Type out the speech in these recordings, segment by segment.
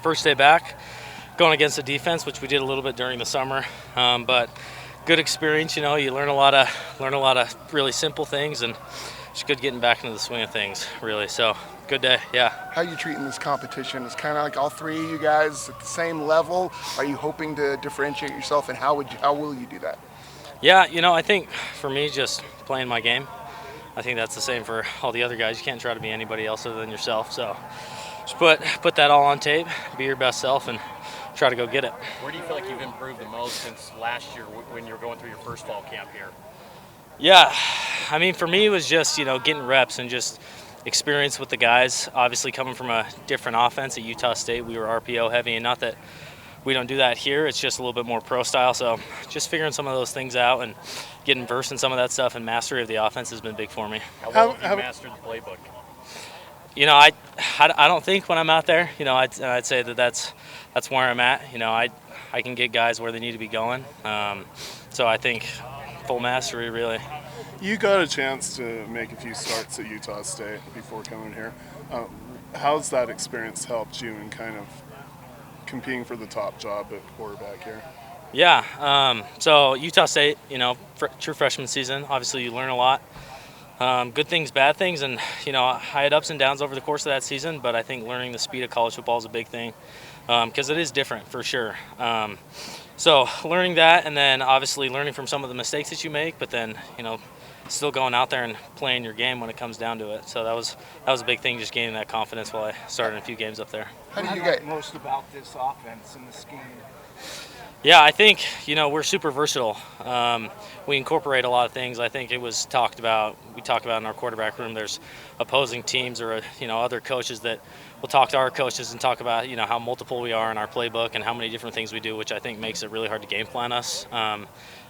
First day back, going against the defense, which we did a little bit during the summer, but good experience. You learn a lot of really simple things, and it's good getting back into the swing of things, really. So good day, yeah. How are you treating this competition? It's kind of like all three of you guys at the same level. Are you hoping to differentiate yourself, and how will you do that? Yeah, I think for me, just playing my game. I think that's the same for all the other guys. You can't try to be anybody else other than yourself. So just put that all on tape, be your best self, and try to go get it. Where do you feel like you've improved the most since last year when you were going through your first fall camp here? Yeah, I mean, for me, it was just, getting reps and just experience with the guys. Obviously, coming from a different offense at Utah State, we were RPO heavy, and not that we don't do that here. It's just a little bit more pro style. So just figuring some of those things out and getting versed in some of that stuff, and mastery of the offense has been big for me. How well have you mastered the playbook? I don't think when I'm out there, I'd say that's where I'm at. I can get guys where they need to be going. So I think full mastery, really. You got a chance to make a few starts at Utah State before coming here. How's that experience helped you in kind of competing for the top job at quarterback here? Yeah, so Utah State, true freshman season, obviously you learn a lot. Good things, bad things, and I had ups and downs over the course of that season, but I think learning the speed of college football is a big thing because it is different for sure. So learning that, and then obviously learning from some of the mistakes that you make, but then still going out there and playing your game when it comes down to it. So that was a big thing, just gaining that confidence while I started a few games up there. How do you get most about this offense and the scheme? Yeah, I think we're super versatile. We incorporate a lot of things. I think it was talked about in our quarterback room. There's opposing teams or other coaches that will talk to our coaches and talk about how multiple we are in our playbook and how many different things we do, which I think makes it really hard to game plan us.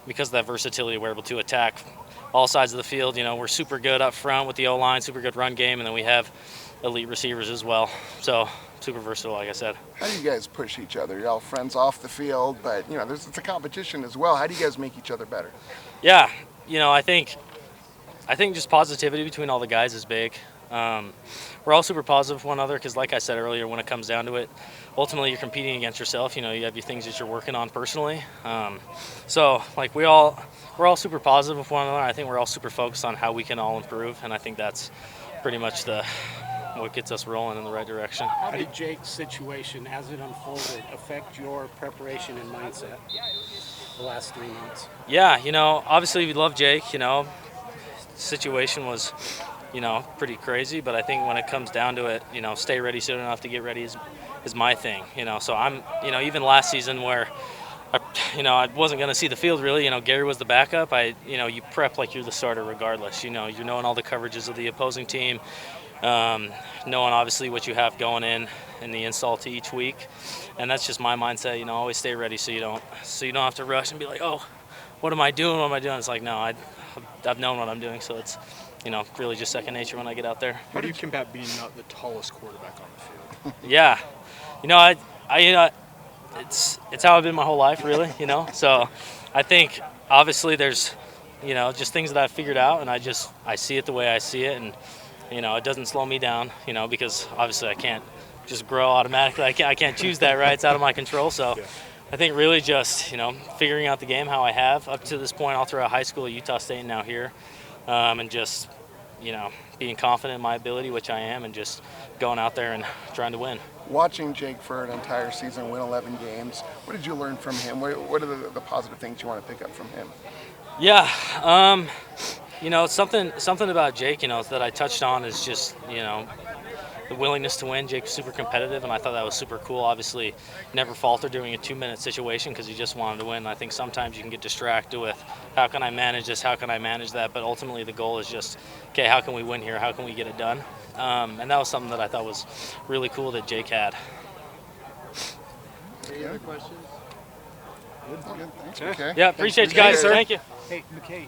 Because of that versatility, we're able to attack all sides of the field. We're super good up front with the O-line, super good run game, and then we have elite receivers as well. So super versatile, like I said. How do you guys push each other? You're all friends off the field, but it's a competition as well. How do you guys make each other better? Yeah, I think just positivity between all the guys is big. We're all super positive with one another because, like I said earlier, when it comes down to it, ultimately you're competing against yourself. You have your things that you're working on personally. So like we're all super positive with one another. I think we're all super focused on how we can all improve, and I think that's pretty much what gets us rolling in the right direction. How did Jake's situation, as it unfolded, affect your preparation and mindset the last 3 months? Yeah, obviously we love Jake. Situation was, pretty crazy, but I think when it comes down to it, stay ready soon enough to get ready is my thing. So I'm, even last season where I wasn't going to see the field really. Gary was the backup. You prep like you're the starter regardless. You're knowing all the coverages of the opposing team, knowing obviously what you have going in the install to each week, and that's just my mindset. Always stay ready so you don't have to rush and be like, oh, what am I doing? What am I doing? It's like, no, I've known what I'm doing, so it's really just second nature when I get out there. How do you combat being not the tallest quarterback on the field? Yeah, it's how I've been my whole life, really. So I think obviously there's just things that I've figured out, and I see it the way I see it, and it doesn't slow me down, because obviously I can't just grow automatically. I can't choose that, right? It's out of my control. So yeah. I think really just figuring out the game how I have up to this point all throughout high school at Utah State and now here, and just being confident in my ability, which I am, and just going out there and trying to win. Watching Jake for an entire season, win 11 games, what did you learn from him? What are the positive things you want to pick up from him? Yeah, something about Jake, that I touched on is just, the willingness to win. Jake's super competitive, and I thought that was super cool. Obviously, never faltered during a 2-minute situation because he just wanted to win. I think sometimes you can get distracted with how can I manage this, how can I manage that, but ultimately the goal is just, okay, how can we win here, how can we get it done? And that was something that I thought was really cool that Jake had. Any other questions? Good. Thanks. Okay. Yeah, appreciate you guys. Thank you. Hey, McCae.